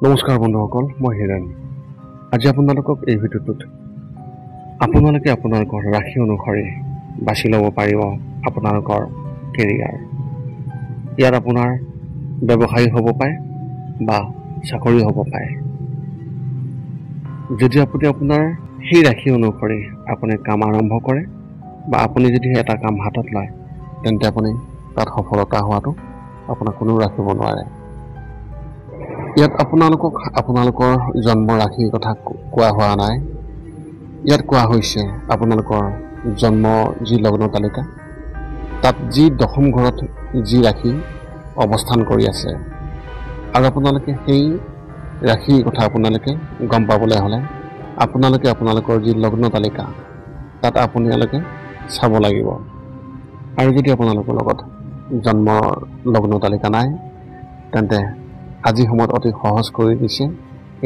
নমস্কাৰ বন্ধুসকল, মই হিৰেণ। আজি আপোনালোকক এই ভিডিঅ'টোত আপোনালোকে আপোনালোকৰ ৰাশি অনুসৰি বাছি ল'ব পাৰিব আপোনালোকৰ কেৰিয়াৰ। ইয়াত আপোনাৰ ব্যৱসায়ী হ'ব পাৰে বা চাকৰি হ'ব পাৰে। যদি আপুনি আপোনাৰ সেই ৰাশি অনুসৰি আপুনি কাম আৰম্ভ কৰে বা আপুনি যদি এটা কাম হাতত লয়, তেন্তে আপুনি তাত সফলতা হোৱাটো আপোনাক কোনো ৰাখিব নোৱাৰে। ইয়াত আপোনালোকক আপোনালোকৰ জন্ম ৰাশিৰ কথা কোৱা হোৱা নাই। ইয়াত কোৱা হৈছে আপোনালোকৰ জন্ম যি লগ্ন তালিকা, তাত যি দশম ঘৰত যি ৰাশি অৱস্থান কৰি আছে, আৰু আপোনালোকে সেই ৰাশিৰ কথা আপোনালোকে গম পাবলৈ হ'লে আপোনালোকে আপোনালোকৰ যি লগ্ন তালিকা তাত আপোনালোকে চাব লাগিব। আৰু যদি আপোনালোকৰ লগত জন্মৰ লগ্ন তালিকা নাই, তেন্তে আজি সময়ত অতি সহজ কৰি দিছে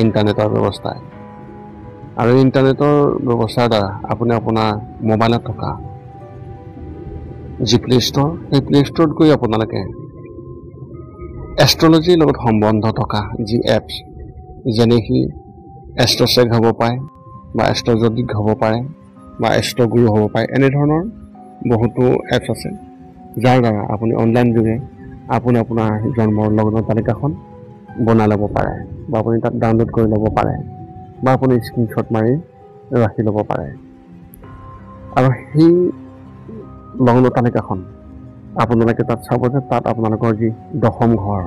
ইণ্টাৰনেটৰ ব্যৱস্থাই। আৰু ইণ্টাৰনেটৰ ব্যৱস্থাৰ দ্বাৰা আপুনি আপোনাৰ মোবাইলত থকা যি প্লে ষ্ট'ৰ, সেই প্লে ষ্ট'ৰত গৈ আপোনালোকে এষ্ট্ৰলজিৰ লগত সম্বন্ধ থকা যি এপছ, যেনে সি এষ্ট্ৰচেক হ'ব পাৰে বা এষ্ট্ৰজডিক হ'ব পাৰে বা এষ্ট্ৰগুৰু হ'ব পাৰে, এনেধৰণৰ বহুতো এপছ আছে, যাৰ দ্বাৰা আপুনি অনলাইন যোগে আপুনি আপোনাৰ জন্মৰ লগ্ন তালিকাখন বনাই ল'ব পাৰে বা আপুনি তাত ডাউনলোড কৰি ল'ব পাৰে বা আপুনি স্ক্ৰীনশ্বট মাৰি ৰাখি ল'ব পাৰে। আৰু সেই লগ্ন তালিকাখন আপোনালোকে তাত চাব যে তাত আপোনালোকৰ যি দশম ঘৰ,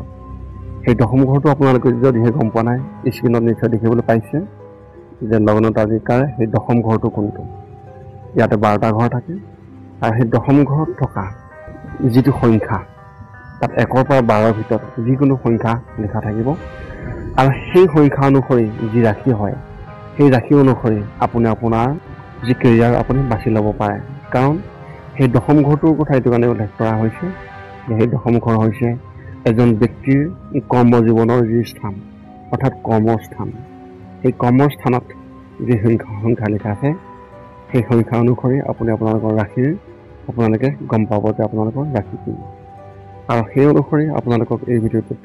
সেই দশম ঘৰটো আপোনালোকে যদিহে গম পোৱা নাই, স্ক্ৰীণত নিশ্চয় দেখিবলৈ পাইছে যে লগ্ন তালিকাৰ সেই দশম ঘৰটো কোনটো। ইয়াতে 12টা ঘৰ থাকে, আৰু সেই দশম ঘৰত থকা যিটো সংখ্যা, তাত 1ৰ পৰা 12ৰ ভিতৰত যিকোনো সংখ্যা লিখা থাকিব। আৰু সেই সংখ্যা অনুসৰি যি ৰাশি হয়, সেই ৰাশি অনুসৰি আপুনি আপোনাৰ যি কেৰিয়াৰ আপুনি বাছি ল'ব পাৰে। কাৰণ সেই দশম ঘৰটোৰ কথা এইটো কাৰণে উল্লেখ কৰা হৈছে যে সেই দশম ঘৰ হৈছে এজন ব্যক্তিৰ কৰ্ম জীৱনৰ যি স্থান, অৰ্থাৎ কৰ্মস্থান। সেই কৰ্মস্থানত যি সংখ্যা লিখা আছে, সেই সংখ্যা অনুসৰি আপুনি আপোনালোকৰ ৰাশিৰ আপোনালোকে গম পাব যে আপোনালোকৰ ৰাশি কি। আৰু সেই অনুসৰি আপোনালোকক এই ভিডিঅ'টোত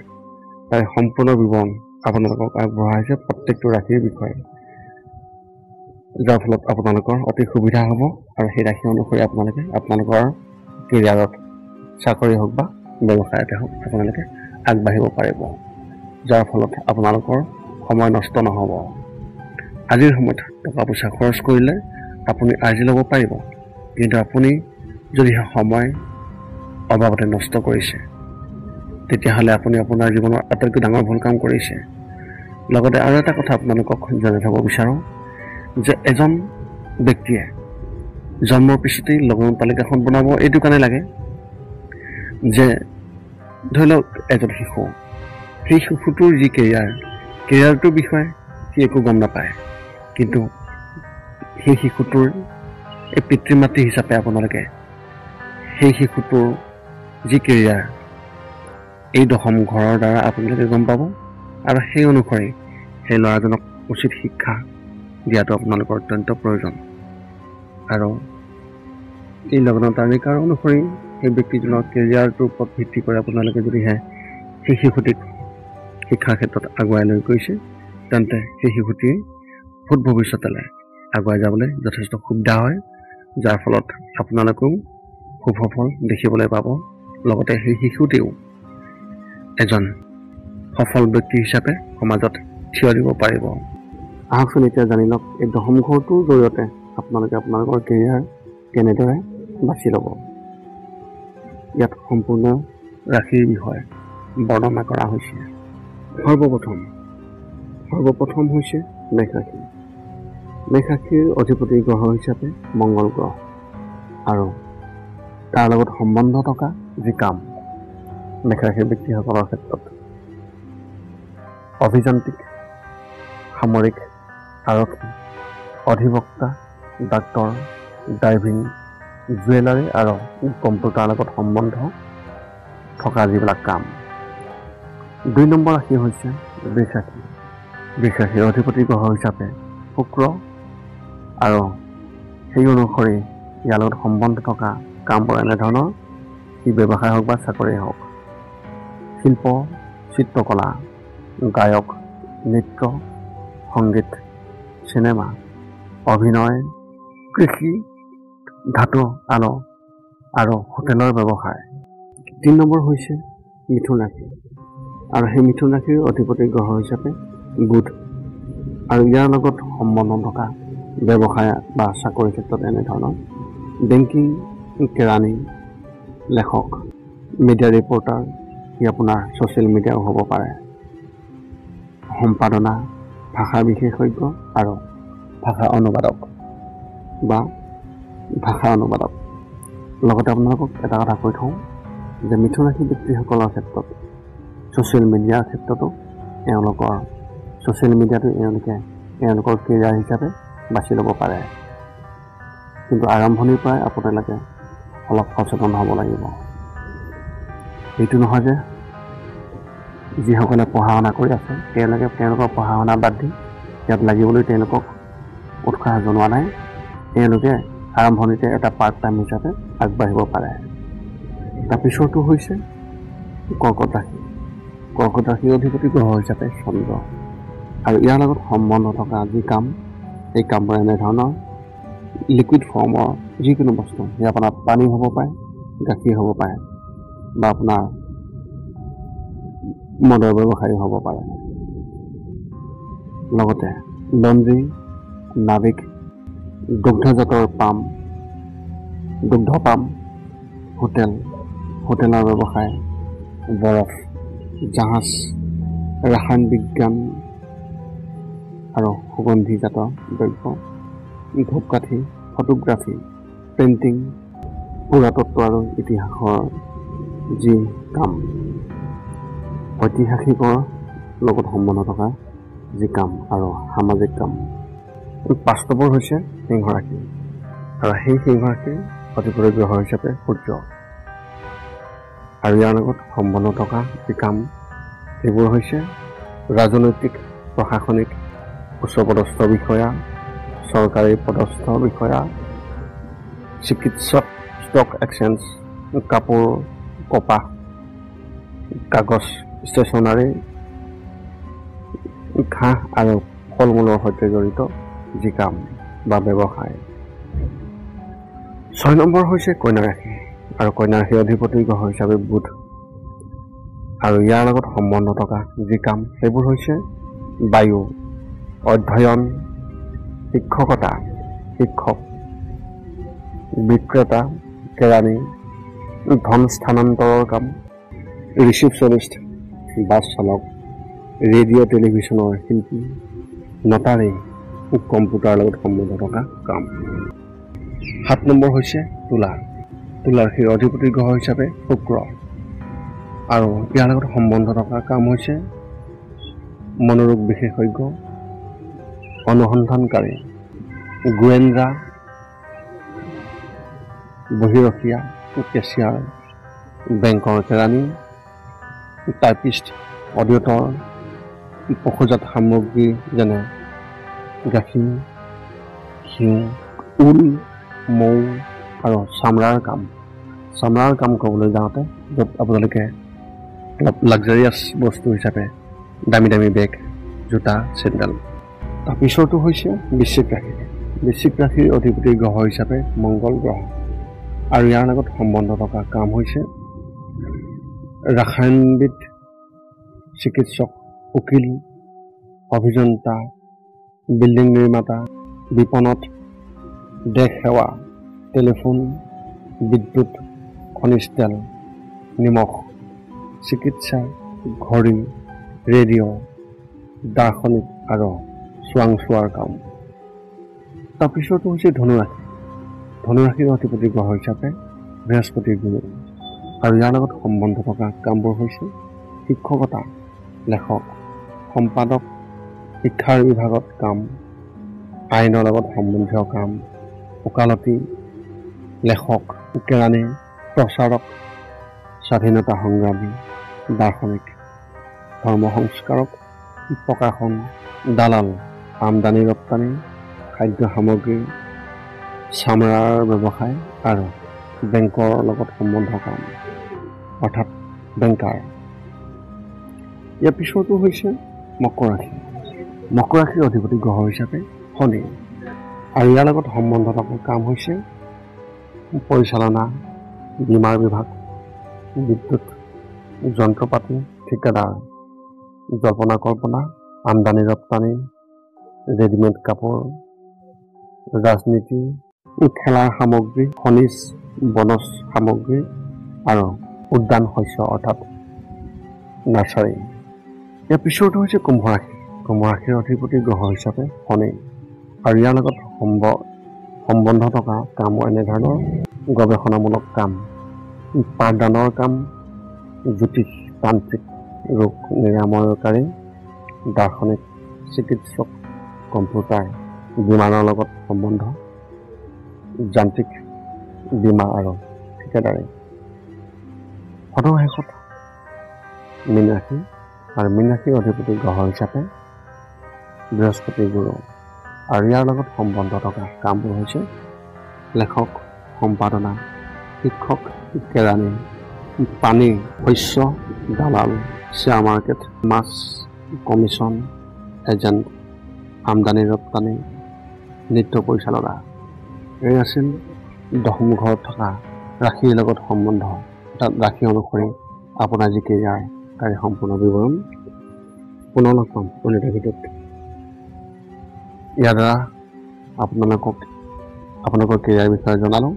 তাই সম্পূৰ্ণ বিৱৰণ আপোনালোকক আগবঢ়া হৈছে প্ৰত্যেকটো ৰাশিৰ বিষয়ে, যাৰ ফলত আপোনালোকৰ অতি সুবিধা হ'ব। আৰু সেই ৰাশি অনুসৰি আপোনালোকে আপোনালোকৰ কেৰিয়াৰত, চাকৰি হওক বা ব্যৱসায়তে হওক, আপোনালোকে আগবাঢ়িব পাৰিব, যাৰ ফলত আপোনালোকৰ সময় নষ্ট নহ'ব। আজিৰ সময়ত টকা পইচা খৰচ কৰিলে আপুনি আজি ল'ব পাৰিব, কিন্তু আপুনি যদি সময় অবাবতে নষ্ট কৰিছে, তেতিয়াহ'লে আপুনি আপোনাৰ জীৱনৰ আটাইতকৈ ডাঙৰ ভুল কাম কৰিছে। লগতে আৰু এটা কথা আপোনালোকক জনাই থ'ব বিচাৰোঁ যে এজন ব্যক্তিয়ে জন্মৰ পিছতেই লগ্ন তালিকাখন বনাব এইটো কাৰণে লাগে যে, ধৰি লওক এজন শিশু, সেই শিশুটোৰ যি কেৰিয়াৰটোৰ বিষয়ে সি একো গম নাপায়, কিন্তু সেই শিশুটোৰ এই পিতৃ মাতৃ হিচাপে আপোনালোকে সেই শিশুটোৰ যি কেৰিয়াৰ এই দশম ঘৰৰ দ্বাৰা আপোনালোকে গম পাব। আৰু সেই অনুসৰি সেই ল'ৰাজনক উচিত শিক্ষা দিয়াটো আপোনালোকৰ অত্যন্ত প্ৰয়োজন। আৰু এই লগ্ন তালিকাৰ অনুসৰি সেই ব্যক্তিজনৰ কেৰিয়াৰটোৰ ওপৰত ভিত্তি কৰি আপোনালোকে যদিহে সেই শিশুটিক শিক্ষাৰ ক্ষেত্ৰত আগুৱাই লৈ গৈছে, তেন্তে সেই শিশুটিয়ে ভূত ভৱিষ্যতলৈ আগুৱাই যাবলৈ যথেষ্ট সুবিধা হয়, যাৰ ফলত আপোনালোকেও সুফল দেখিবলৈ পাব। লগতে সেই শিশুটিও এজন সফল ব্যক্তি হিচাপে সমাজত থিয় দিব পাৰিব। আহকচোন এতিয়া জানি লওক এই দশম ঘৰটোৰ জৰিয়তে আপোনালোকে আপোনালোকৰ কেৰিয়াৰ কেনেদৰে বাছি ল'ব। ইয়াত সম্পূৰ্ণ ৰাশিৰ বিষয়ে বৰ্ণনা কৰা হৈছে। সৰ্বপ্ৰথম হৈছে মেষ ৰাশি। মেষ ৰাশিৰ অধিপতি গ্ৰহ হিচাপে মংগল গ্ৰহ, আৰু তাৰ লগত সম্বন্ধ থকা যি কাম, মেষ ৰাশিৰ ব্যক্তিসকলৰ ক্ষেত্ৰত অভিযান্ত্ৰিক, সামৰিক, আৰক্ষী, অধিবক্তা, ডাক্তৰ, ড্ৰাইভিং, জুৱেলাৰী আৰু কম্পিউটাৰৰ লগত সম্বন্ধ থকা যিবিলাক কাম। 2 নম্বৰ ৰাশি হৈছে বৃষ ৰাশি। বৃষ ৰাশিৰ অধিপতি গ্ৰহ হিচাপে শুক্ৰ, আৰু সেই অনুসৰি ইয়াৰ লগত সম্বন্ধ থকা কামবোৰ এনেধৰণৰ, ই ব্যৱসায় হওক বা চাকৰি হওক, শিল্প, চিত্ৰকলা, গায়ক, নৃত্য, সংগীত, চিনেমা, অভিনয়, কৃষি, ধাতু আলো আৰু হোটেলৰ ব্যৱসায়। 3 নম্বৰ হৈছে মিথুন ৰাশি আৰু সেই মিথুন ৰাশিৰ অধিপতি গ্ৰহ হিচাপে বুধ আৰু ইয়াৰ লগত সম্বন্ধ থকা ব্যৱসায় বা চাকৰি ক্ষেত্ৰত এনেধৰণৰ বেংকিং, কেৰাণী, লেখক, মিডিয়া ৰিপৰ্টাৰ, ই আপোনাৰ ছ'চিয়েল মিডিয়াও হ'ব পাৰে, সম্পাদনা, ভাষা বিশেষজ্ঞ আৰু ভাষা অনুবাদক। লগতে আপোনালোকক এটা কথা কৈ থওঁ যে মিথুন ৰাশি ব্যক্তিসকলৰ ক্ষেত্ৰত ছ'চিয়েল মিডিয়াৰ ক্ষেত্ৰতো ছ'চিয়েল মিডিয়াটো এওঁলোকৰ কেৰিয়াৰ হিচাপে বাছি ল'ব পাৰে। কিন্তু আৰম্ভণিৰ পৰাই আপোনালোকে অলপ সচেতন হ'ব লাগিব। এইটো নহয় যে যিসকলে পঢ়া শুনা কৰি আছে তেওঁলোকৰ পঢ়া শুনা বাদ দি ইয়াত লাগিবলৈ তেওঁলোকক উৎসাহ জনোৱা নাই। তেওঁলোকে আৰম্ভণিতে এটা পাৰ্ট টাইম হিচাপে আগবাঢ়িব পাৰে। তাৰপিছতো হৈছে কৰ্কট ৰাশি। কৰ্কট ৰাশিৰ অধিপতি গ্ৰহ হিচাপে চন্দ্ৰ আৰু ইয়াৰ লগত সম্বন্ধ থকা যি কাম, এই কামবোৰ এনেধৰণৰ লিকুইড ফৰ্মৰ যিকোনো বস্তু, যি আপোনাৰ পানী হ'ব পাৰে, গাখীৰ হ'ব পাৰে বা আপোনাৰ মদৰ ব্যৱসায়ী হ'ব পাৰে। লগতে লণ্ড্ৰী, নাবিক, দুগ্ধজাতৰ দুগ্ধ পাম, হোটেলৰ ব্যৱসায়, বৰফ, জাহাজ, ৰসায়ন বিজ্ঞান আৰু সুগন্ধিজাত দ্ৰব্য, ধূপকাঠি, ফটোগ্ৰাফী, পেইণ্টিং, পুৰাতত্ত্ব আৰু ইতিহাসৰ যি কাম, ঐতিহাসিকৰ লগত সম্বন্ধ থকা যি কাম আৰু সামাজিক কাম। 5 নম্বৰ হৈছে সিংহ ৰাশি আৰু সেই সিংহ ৰাশিৰ অধিপতি গ্ৰহ হিচাপে সূৰ্য আৰু ইয়াৰ লগত সম্বন্ধ থকা যি কাম, সেইবোৰ হৈছে ৰাজনৈতিক, প্ৰশাসনিক, উচ্চপদস্থ বিষয়া, চৰকাৰী পদস্থ বিষয়া, চিকিৎসক, ষ্টক এক্সচেঞ্জ, কাপোৰ, কপাহ, কাগজ, ষ্টেচনাৰী, ঘাঁহ আৰু ফল মূলৰ সৈতে জড়িত যি কাম বা ব্যৱসায়। 6 নম্বৰ হৈছে কন্যা ৰাশি আৰু কন্যা ৰাশিৰ অধিপতি গ্ৰহ হিচাপে বুধ আৰু ইয়াৰ লগত সম্বন্ধ থকা যি কাম, সেইবোৰ হৈছে বায়ু, অধ্যয়ন, শিক্ষকতা, শিক্ষক, বিক্ৰেতা, কেৰাণী, ধন স্থানান্তৰৰ কাম, ৰিচিপশ্যনিষ্ট, বাছ চালক, ৰেডিঅ' টেলিভিশ্যনৰ শিল্পী, নটাৰী, কম্পিউটাৰৰ লগত সম্বন্ধ থকা কাম। 7 নম্বৰ হৈছে তুলা ৰাশিৰ অধিপতি গ্ৰহ হিচাপে শুক্ৰ আৰু ইয়াৰ লগত সম্বন্ধ থকা কাম হৈছে মনোৰোগ বিশেষজ্ঞ, অনুসন্ধানকাৰী, গোয়েন্দা, বহিৰখীয়া, কেচিয়াৰ, বেংকৰ কেৰাণী, টাইপিষ্ট, অডিটৰ, পশুজাত সামগ্ৰী যেনে গাখীৰ, ঘিউ, ঊল, মৌ আৰু চামৰাৰ কাম কৰিবলৈ যাওঁতে য'ত আপোনালোকে অলপ লাক্সাৰিয়াছ বস্তু হিচাপে দামী বেগ, জোতা, চেণ্ডেল। তাৰপিছতো হৈছে বৃশ্চিক ৰাশিৰ অধিপতি গ্ৰহ হিচাপে মংগল গ্ৰহ আৰু ইয়াৰ লগত সম্বন্ধ থকা কাম হৈছে ৰাসায়নবিদ, চিকিৎসক, উকিল, অভিযন্তা, বিল্ডিং নিৰ্মাতা, বিপণত, দেশ সেৱা, টেলিফোন, বিদ্যুৎ, খনিজ তেল, নিমখ, চিকিৎসা, ঘড়ী, ৰেডিঅ', দাৰ্শনিক আৰু চোৱাৰ কাম। তাৰপিছতো হৈছে ধনুৰাশিৰ অধিপতি গ্ৰহ হিচাপে বৃহস্পতি গুৰু আৰু ইয়াৰ লগত সম্বন্ধ থকা কামবোৰ হৈছে শিক্ষকতা, লেখক, সম্পাদক, শিক্ষাৰ বিভাগত কাম, আইনৰ লগত সম্বন্ধীয় কাম, ওকালতি, লেখক, কেৰাণী, প্ৰচাৰক, স্বাধীনতা সংগ্ৰামী, দাৰ্শনিক, ধৰ্ম সংস্কাৰক, প্ৰকাশন, দালাল, আমদানি ৰপ্তানি, খাদ্য সামগ্ৰী, চামৰাৰ ব্যৱসায় আৰু বেংকৰ লগত সম্বন্ধ কাম অৰ্থাৎ বেংকাৰ। ইয়াৰ পিছতো হৈছে মকৰ ৰাশি মকৰ ৰাশিৰ অধিপতি গ্ৰহ হিচাপে শনি আৰু ইয়াৰ লগত সম্বন্ধ থকা কাম হৈছে পৰিচালনা, বীমাৰ বিভাগ, বিদ্যুৎ, যন্ত্ৰপাতি, ঠিকাদাৰ, জল্পনা কল্পনা, আমদানি ৰপ্তানি, ৰেডিমেড কাপোৰ, ৰাজনীতি, খেলাৰ সামগ্ৰী, খনিজ, বনজ সামগ্ৰী আৰু উদ্যান শস্য অৰ্থাৎ নাৰ্চাৰী। ইয়াৰ পিছৰটো হৈছে কুম্ভ ৰাশি। কুম্ভ ৰাশিৰ অধিপতি গ্ৰহ হিচাপে শনি আৰু ইয়াৰ লগত সম্বন্ধ থকা কাম এনেধৰণৰ গৱেষণামূলক কাম, পাঠদানৰ কাম, জ্যোতিষ, তান্ত্ৰিক, ৰোগ নিৰাময়কাৰী, দাৰ্শনিক, চিকিৎসক, কম্পিউটাৰ, বিমানৰ লগত সম্বন্ধ, যান্ত্ৰিক, বীমা আৰু ঠিকাদাৰী। সদশেষত মীন ৰাশি আৰু মীন ৰাশিৰ অধিপতি গ্ৰহ হিচাপে বৃহস্পতি গুৰু আৰু ইয়াৰ লগত সম্বন্ধ থকা কামবোৰ হৈছে লেখক, সম্পাদনা, শিক্ষক, কেৰাণী, পানী, শস্য, দালাল, শ্বেয়াৰ মাৰ্কেট, মাছ, কমিশ্যন, এজেণ্ট, আমদানি ৰপ্তানি, নৃত্য পৰিচালনা। এই আছিল দশম ঘৰত থকা ৰাশিৰ লগত সম্বন্ধ অৰ্থাৎ ৰাশি অনুসৰি আপোনাৰ যি কেৰিয়াৰ তাৰে সম্পূৰ্ণ বিৱৰণ। পুনৰ লগ পাম অন্য এটা ভিডিঅ'ত। ইয়াৰ দ্বাৰা আপোনালোকৰ কেৰিয়াৰ বিষয়ে জনালোঁ।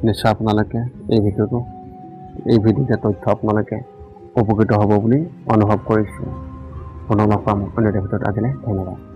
নিশ্চয় আপোনালোকে এই ভিডিঅ'তে তথ্য আপোনালোকে উপকৃত হ'ব বুলি অনুভৱ কৰিছোঁ। পুনৰ লগ পাম অন্য এটা ভিডিঅ'ত। আজিলৈ ধন্যবাদ।